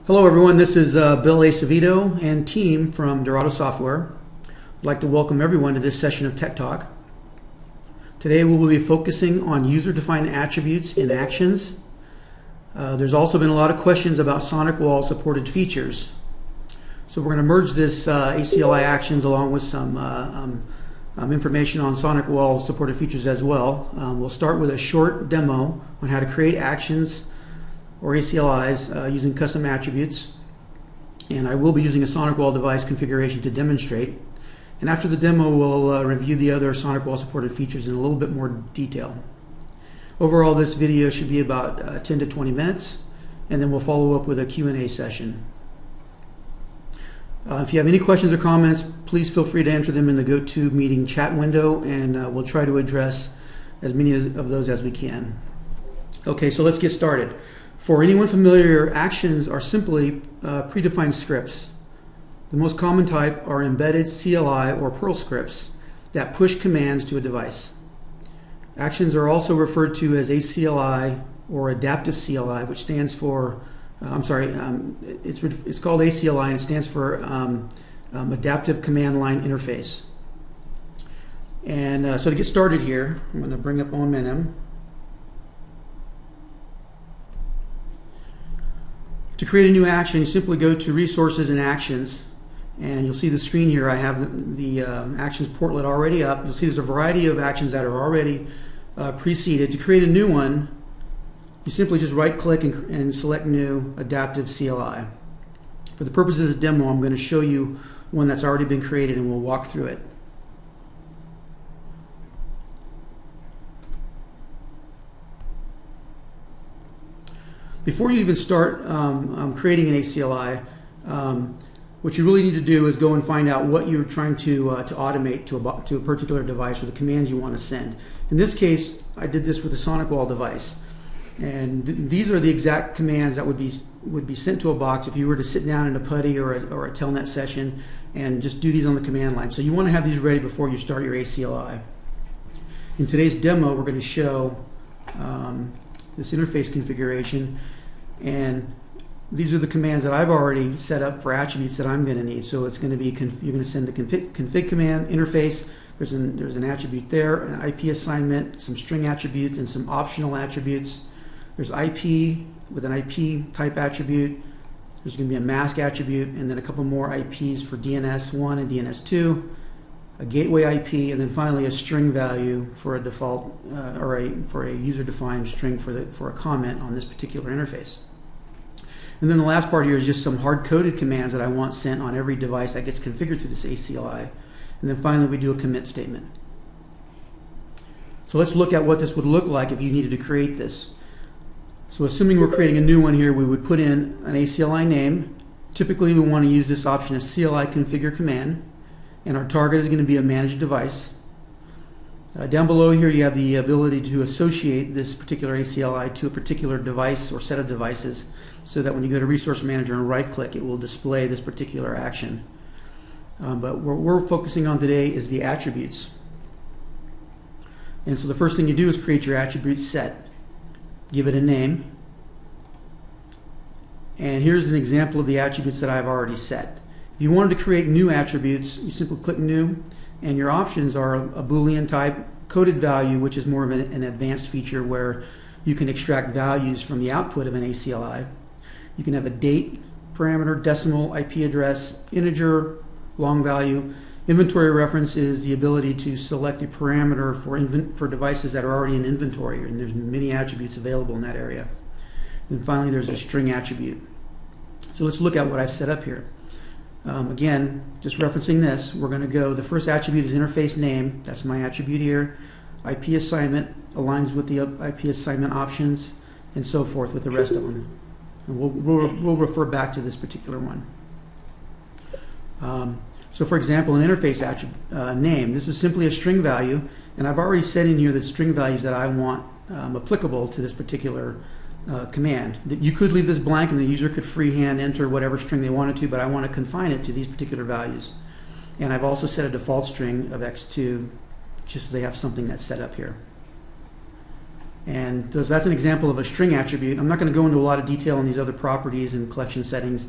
Hello everyone, this is Bill Acevedo and team from Dorado Software. I'd like to welcome everyone to this session of Tech Talk. Today we will be focusing on user-defined attributes in actions. There's also been a lot of questions about SonicWall supported features. So we're going to merge this ACLI actions along with some information on SonicWall supported features as well. We'll start with a short demo on how to create actions or ACLIs using custom attributes, and I will be using a SonicWall device configuration to demonstrate. And after the demo, we'll review the other SonicWall supported features in a little bit more detail. Overall, this video should be about 10 to 20 minutes, and then we'll follow up with a Q&A session. If you have any questions or comments, please feel free to enter them in the GoToMeeting chat window, and we'll try to address as many of those as we can. Okay, so let's get started. For anyone familiar, actions are simply predefined scripts. The most common type are embedded CLI or Perl scripts that push commands to a device. Actions are also referred to as ACLI or adaptive CLI, which stands for, it's called ACLI and it stands for Adaptive Command Line Interface. And so to get started here, I'm going to bring up OpenManage. To create a new action, you simply go to Resources and Actions, and you'll see the screen here. I have the Actions portlet already up. You'll see there's a variety of actions that are already preceded. To create a new one, you simply just right-click and select New Adaptive CLI. For the purpose of this demo, I'm going to show you one that's already been created, and we'll walk through it. Before you even start creating an ACLI, what you really need to do is go and find out what you're trying to automate to a particular device or the commands you want to send. In this case, I did this with the SonicWall device, and these are the exact commands that would be sent to a box if you were to sit down in a PuTTY or a Telnet session and just do these on the command line. So you want to have these ready before you start your ACLI. In today's demo, we're going to show this interface configuration, and these are the commands that I've already set up for attributes that I'm going to need. So it's going to be you're going to send the config command interface. There's an attribute there, an IP assignment, some string attributes, and some optional attributes. There's IP with an IP type attribute. There's going to be a mask attribute, and then a couple more IPs for DNS1 and DNS2, a gateway IP, and then finally a string value for a default for a user-defined string for a comment on this particular interface. And then the last part here is just some hard-coded commands that I want sent on every device that gets configured to this ACLI. And then finally we do a commit statement. So let's look at what this would look like if you needed to create this. So assuming we're creating a new one here, we would put in an ACLI name. Typically we want to use this option as CLI configure command, and our target is going to be a managed device. Down below here you have the ability to associate this particular ACLI to a particular device or set of devices, so that when you go to Resource Manager and right click, it will display this particular action. But what we're focusing on today is the attributes. And so the first thing you do is create your attribute set. Give it a name. And here's an example of the attributes that I've already set. If you wanted to create new attributes, you simply click New, and your options are a Boolean type, coded value, which is more of an advanced feature where you can extract values from the output of an ACLI. You can have a date, parameter, decimal, IP address, integer, long value. Inventory reference is the ability to select a parameter for devices that are already in inventory, and there's many attributes available in that area. And finally, there's a string attribute. So let's look at what I've set up here. Again, just referencing this, we're going to go, the first attribute is interface name. That's my attribute here. IP assignment aligns with the IP assignment options, and so forth with the rest of them. And we'll refer back to this particular one. So for example, an interface attribute name, this is simply a string value, and I've already set in here the string values that I want applicable to this particular command. You could leave this blank and the user could freehand enter whatever string they wanted to, but I want to confine it to these particular values. And I've also set a default string of x2 just so they have something that's set up here. And so that's an example of a string attribute. I'm not going to go into a lot of detail on these other properties and collection settings.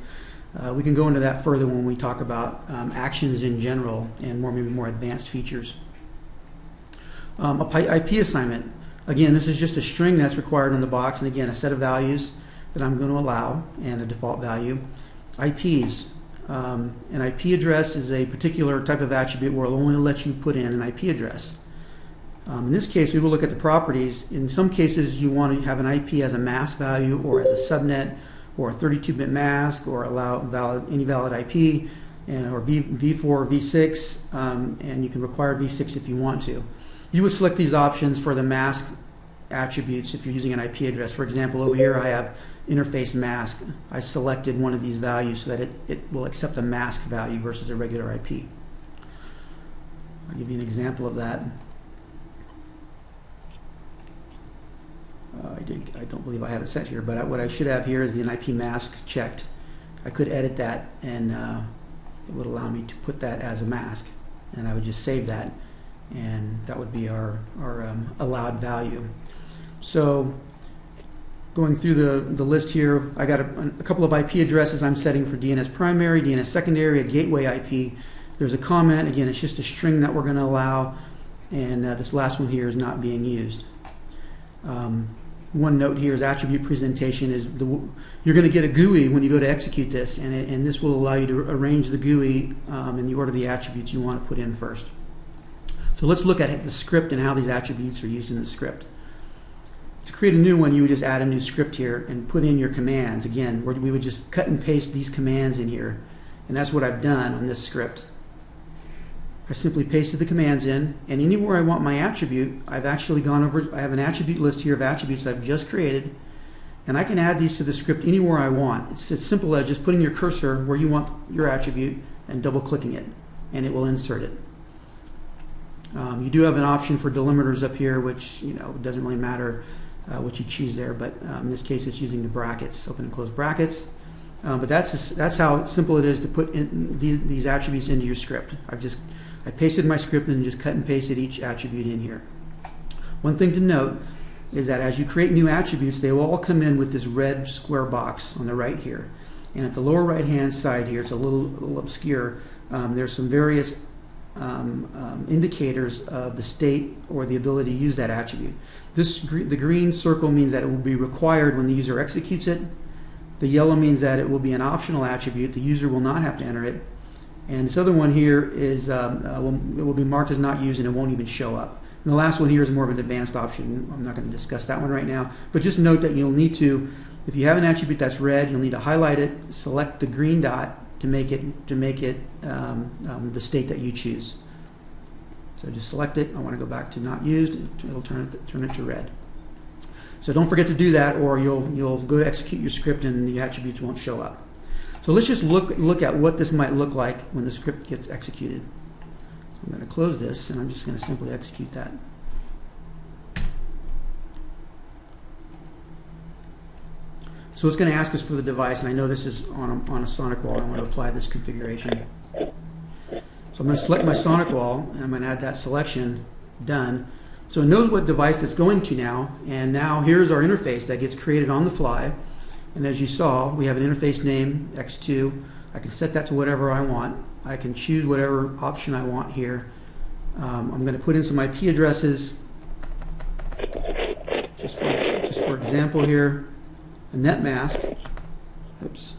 We can go into that further when we talk about actions in general and maybe more advanced features. IP assignment. Again, this is just a string that's required on the box, and again, a set of values that I'm going to allow and a default value. IPs. An IP address is a particular type of attribute where it'll only let you put in an IP address. In this case, we will look at the properties. In some cases, you want to have an IP as a mask value or as a subnet or a 32-bit mask or allow any valid IP or V4 or V6, and you can require V6 if you want to. You would select these options for the mask attributes if you're using an IP address. For example, over here I have interface mask. I selected one of these values so that it will accept a mask value versus a regular IP. I'll give you an example of that. I don't believe I have it set here, but what I should have here is the IP mask checked. I could edit that, and it would allow me to put that as a mask, and I would just save that, and that would be our allowed value. So going through the list here, I got a couple of IP addresses I'm setting for DNS primary, DNS secondary, a gateway IP. There's a comment. Again, it's just a string that we're going to allow, and this last one here is not being used. One note here is attribute presentation is you're going to get a GUI when you go to execute this, and this will allow you to arrange the GUI in the order of the attributes you want to put in first. So let's look at the script and how these attributes are used in the script. To create a new one, you would just add a new script here and put in your commands. Again, we would just cut and paste these commands in here, and that's what I've done on this script. I simply pasted the commands in, and anywhere I want my attribute, I've actually gone over, I have an attribute list here of attributes that I've just created, and I can add these to the script anywhere I want. It's as simple as just putting your cursor where you want your attribute and double clicking it, and it will insert it. You do have an option for delimiters up here, which it doesn't really matter what you choose there, but in this case it's using the brackets, open and close brackets. But that's how simple it is to put in these attributes into your script. I pasted my script and just cut and pasted each attribute in here. One thing to note is that as you create new attributes, they will all come in with this red square box on the right here. And at the lower right hand side here, it's a little obscure, there's some various indicators of the state or the ability to use that attribute. The green circle means that it will be required when the user executes it. The yellow means that it will be an optional attribute. The user will not have to enter it. And this other one here is it will be marked as not used, and it won't even show up. And the last one here is more of an advanced option. I'm not going to discuss that one right now, but just note that you'll need to, if you have an attribute that's red, you'll need to highlight it, select the green dot to make it the state that you choose. So just select it. I want to go back to not used. It'll turn it to red. So don't forget to do that, or you'll go to execute your script and the attributes won't show up. So let's just look at what this might look like when the script gets executed. So I'm going to close this, and I'm just going to simply execute that. So it's going to ask us for the device, and I know this is on a SonicWall. I want to apply this configuration. So I'm going to select my SonicWall, and I'm going to add that selection. Done. So it knows what device it's going to now, and now here's our interface that gets created on the fly. And as you saw, we have an interface name, X2. I can set that to whatever I want. I can choose whatever option I want here. I'm going to put in some IP addresses. Just for example here, a net mask. Oops.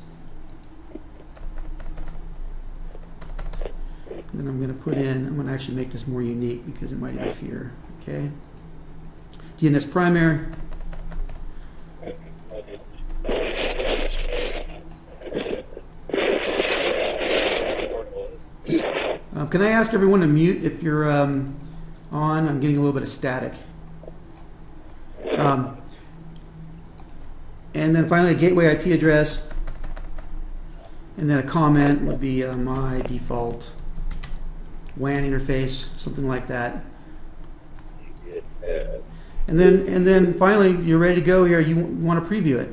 And then I'm going to put in, I'm going to actually make this more unique because it might interfere. Okay. DNS primary. Can I ask everyone to mute if you're on? I'm getting a little bit of static. And then finally a gateway IP address. And then a comment would be my default WAN interface, something like that. And then finally you're ready to go here. You want to preview it.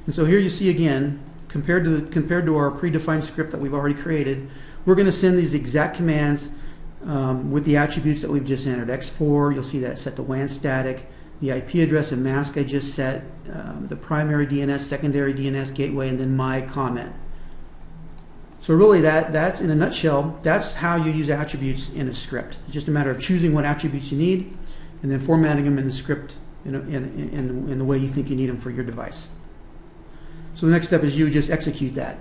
And so here you see again, compared to our predefined script that we've already created, we're going to send these exact commands with the attributes that we've just entered. X4, you'll see that it's set to WAN static. the IP address and mask I just set, the primary DNS, secondary DNS gateway, and then my comment. So really that's in a nutshell, that's how you use attributes in a script. It's just a matter of choosing what attributes you need and then formatting them in the script in the way you think you need them for your device. So the next step is you just execute that.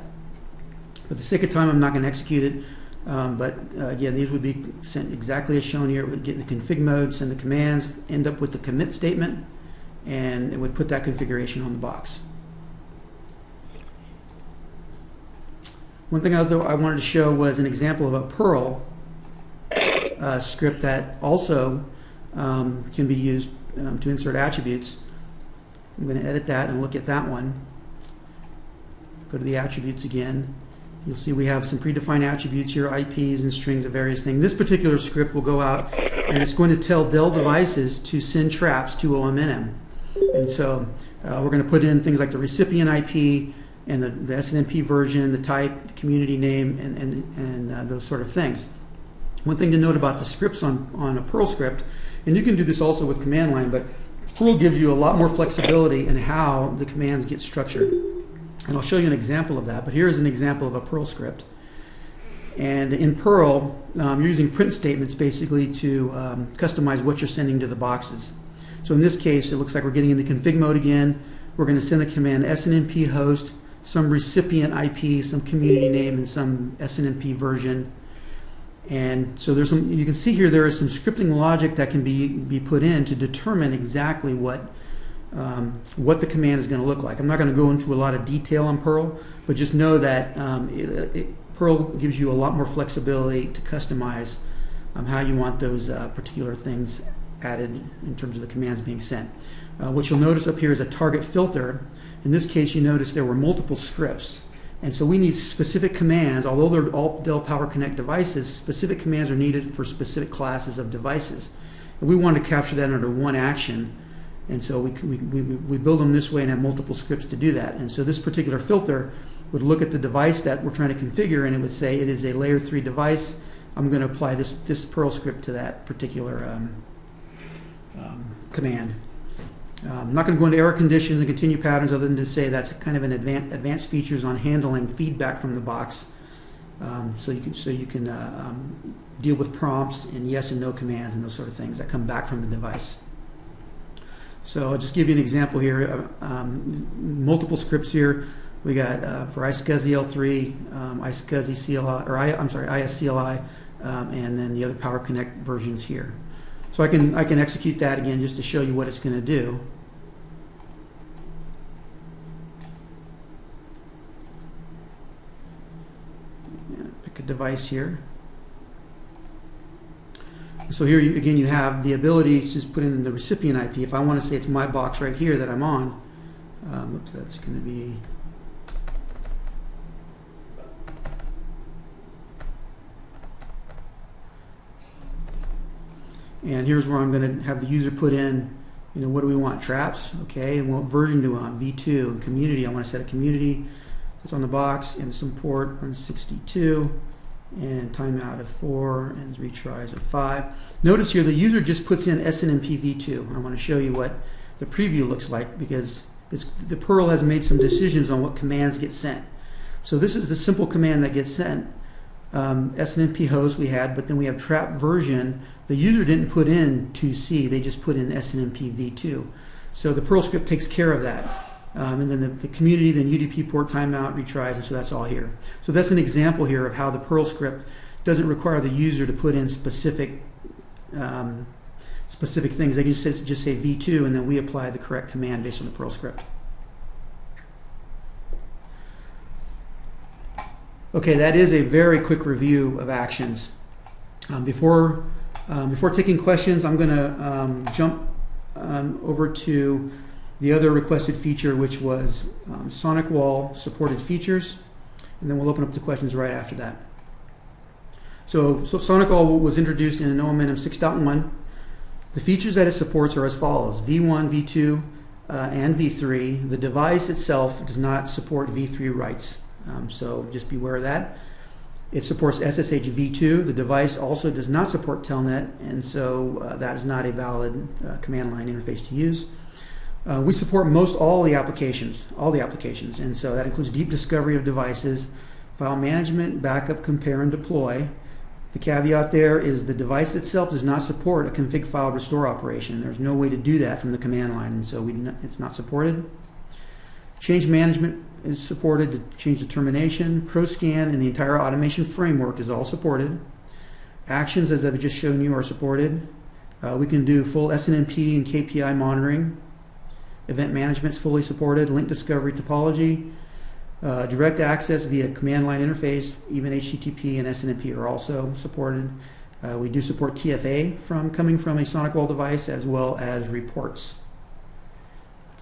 For the sake of time, I'm not going to execute it, but again, these would be sent exactly as shown here. It would get in the config mode, send the commands, end up with the commit statement, and it would put that configuration on the box. One thing I wanted to show was an example of a Perl script that also can be used to insert attributes. I'm going to edit that and look at that one. Go to the attributes again. You'll see we have some predefined attributes here, IPs and strings of various things. This particular script will go out and it's going to tell Dell devices to send traps to OMNM. And so we're going to put in things like the recipient IP and the SNMP version, the type, the community name, and those sort of things. One thing to note about the scripts on a Perl script, and you can do this also with command line, but Perl gives you a lot more flexibility in how the commands get structured. And I'll show you an example of that, but here's an example of a Perl script. And in Perl, you're using print statements basically to customize what you're sending to the boxes. So in this case, it looks like we're getting into config mode again. We're going to send the command SNMP host, some recipient IP, some community name, and some SNMP version. And so there's some, you can see here there is some scripting logic that can be put in to determine exactly what the command is going to look like. I'm not going to go into a lot of detail on Perl, but just know that Perl gives you a lot more flexibility to customize how you want those particular things added in terms of the commands being sent. What you'll notice up here is a target filter. In this case, you notice there were multiple scripts. And so we need specific commands, although they're all Dell Power Connect devices, specific commands are needed for specific classes of devices. And we want to capture that under one action. And so we build them this way and have multiple scripts to do that. And so this particular filter would look at the device that we're trying to configure, and it would say it is a layer 3 device. I'm going to apply this Perl script to that particular command. I'm not going to go into error conditions and continue patterns other than to say that's kind of an advanced features on handling feedback from the box, so you can deal with prompts and yes and no commands and those sort of things that come back from the device. So I'll just give you an example here. Multiple scripts here. We got for iSCSI L3, iSCSI CLI, or ISCLI, and then the other Power Connect versions here. So I can execute that again just to show you what it's going to do. Pick a device here. So here again you have the ability to just put in the recipient IP. If I want to say it's my box right here that I'm on, oops, that's going to be and here's where I'm going to have the user put in, what do we want? Traps, okay, and what version do we want? V2. And community, I want to set a community that's on the box, and some port 162, and timeout of 4, and retries of 5. Notice here the user just puts in SNMP v2. I want to show you what the preview looks like because the Perl has made some decisions on what commands get sent. So this is the simple command that gets sent. SNMP host we had, but then we have trap version. The user didn't put in 2C, they just put in SNMP v2. So the Perl script takes care of that. And then the community, then UDP port timeout, retries, and so that's all here. So that's an example here of how the Perl script doesn't require the user to put in specific things. They can just say v2, and then we apply the correct command based on the Perl script. Okay, that is a very quick review of actions. Before taking questions, I'm going to jump over to the other requested feature, which was SonicWall supported features, and then we'll open up the questions right after that. So SonicWall was introduced in OpenManage 6.1. The features that it supports are as follows: V1, V2, and V3. The device itself does not support V3 writes. So just be aware of that. It supports SSH v2. The device also does not support Telnet, and so that is not a valid command line interface to use. We support all the applications, and so that includes deep discovery of devices, file management, backup, compare, and deploy. The caveat there is the device itself does not support a config file restore operation. There's no way to do that from the command line, and so it's not supported. Change management is supported to change determination. ProScan and the entire automation framework is all supported. Actions, as I've just shown you, are supported. We can do full SNMP and KPI monitoring. Event management is fully supported. Link discovery topology. Direct access via command line interface, even HTTP and SNMP are also supported. We do support TFA coming from a SonicWall device, as well as reports.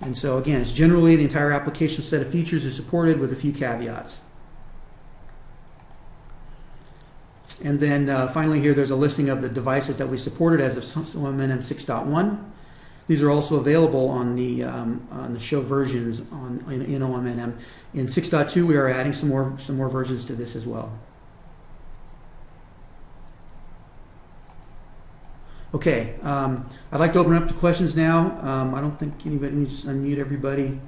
And so again, it's generally the entire application set of features is supported with a few caveats. And then finally here, there's a listing of the devices that we supported as of OpenManage 6.1. These are also available on the show versions in OpenManage. In 6.2, we are adding some more versions to this as well. Okay, I'd like to open up to questions now. I don't think anybody needs to unmute everybody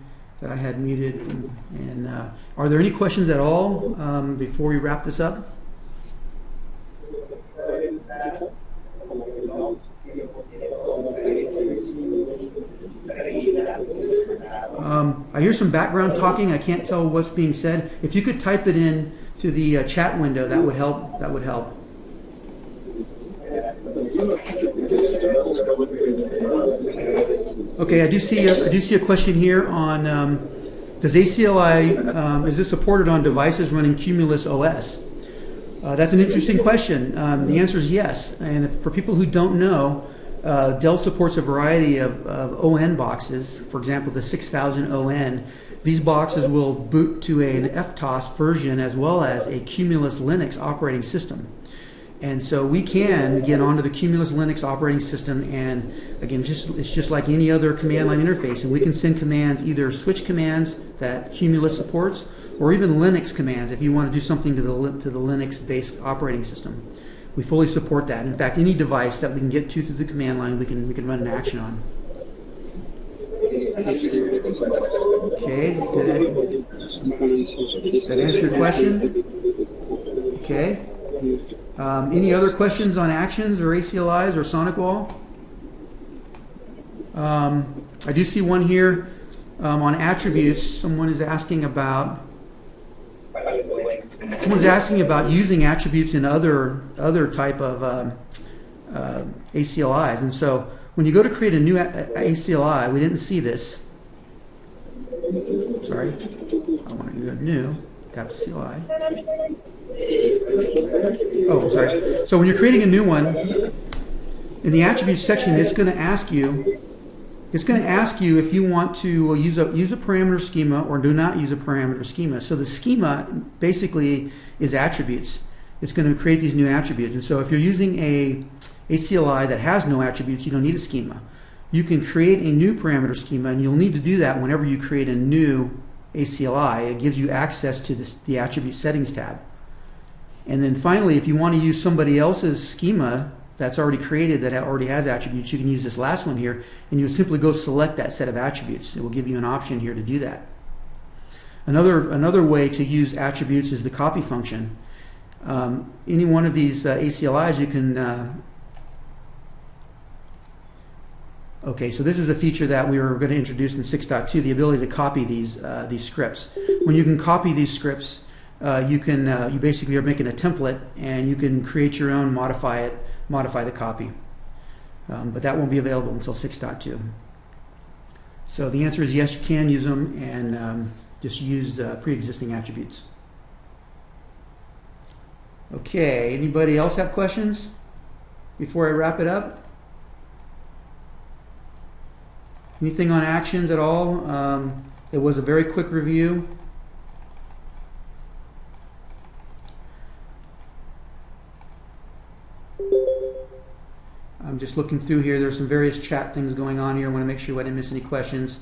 that I had muted. And are there any questions at all before we wrap this up? I hear some background talking. I can't tell what's being said. If you could type it in to the chat window, that would help. That would help. Okay, I do see a question here on does ACLI is this supported on devices running Cumulus OS? That's an interesting question. The answer is yes. And for people who don't know, Dell supports a variety of ON boxes. For example, the 6000 ON. These boxes will boot to an FTOS version as well as a Cumulus Linux operating system. And so we can get onto the Cumulus Linux operating system, and again, it's just like any other command line interface, and we can send commands, either switch commands that Cumulus supports, or even Linux commands if you want to do something to the Linux-based operating system. We fully support that. In fact, any device that we can get to through the command line, we can run an action on. Okay, did that answer your question? Okay. Any other questions on actions or ACLIs or SonicWall? I do see one here on attributes. Someone's asking about using attributes in other type of ACLIs. And so when you go to create a new ACLI, we didn't see this. Sorry, I want to go new. Tap CLI. Oh, sorry. So when you're creating a new one, in the attributes section, it's going to ask you if you want to use a parameter schema or do not use a parameter schema. So the schema basically is attributes. It's going to create these new attributes. And so if you're using a ACLI that has no attributes, you don't need a schema. You can create a new parameter schema, and you'll need to do that whenever you create a new ACLI. It gives you access to the attribute settings tab. And then finally, if you want to use somebody else's schema that's already created, that already has attributes, you can use this last one here, and you simply go select that set of attributes. It will give you an option here to do that. Another way to use attributes is the copy function. Any one of these ACLIs you can okay, so this is a feature that we were going to introduce in 6.2, the ability to copy these scripts. When you can copy these scripts, you basically are making a template, and you can create your own, modify the copy. But that won't be available until 6.2. So the answer is yes, you can use them, and just use pre-existing attributes. Okay, anybody else have questions before I wrap it up? Anything on actions at all? It was a very quick review. I'm just looking through here. There's some various chat things going on here. I want to make sure I didn't miss any questions.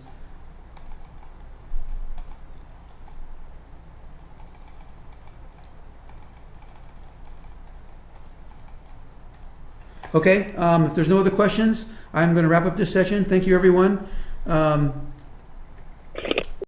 Okay, if there's no other questions, I'm going to wrap up this session. Thank you, everyone.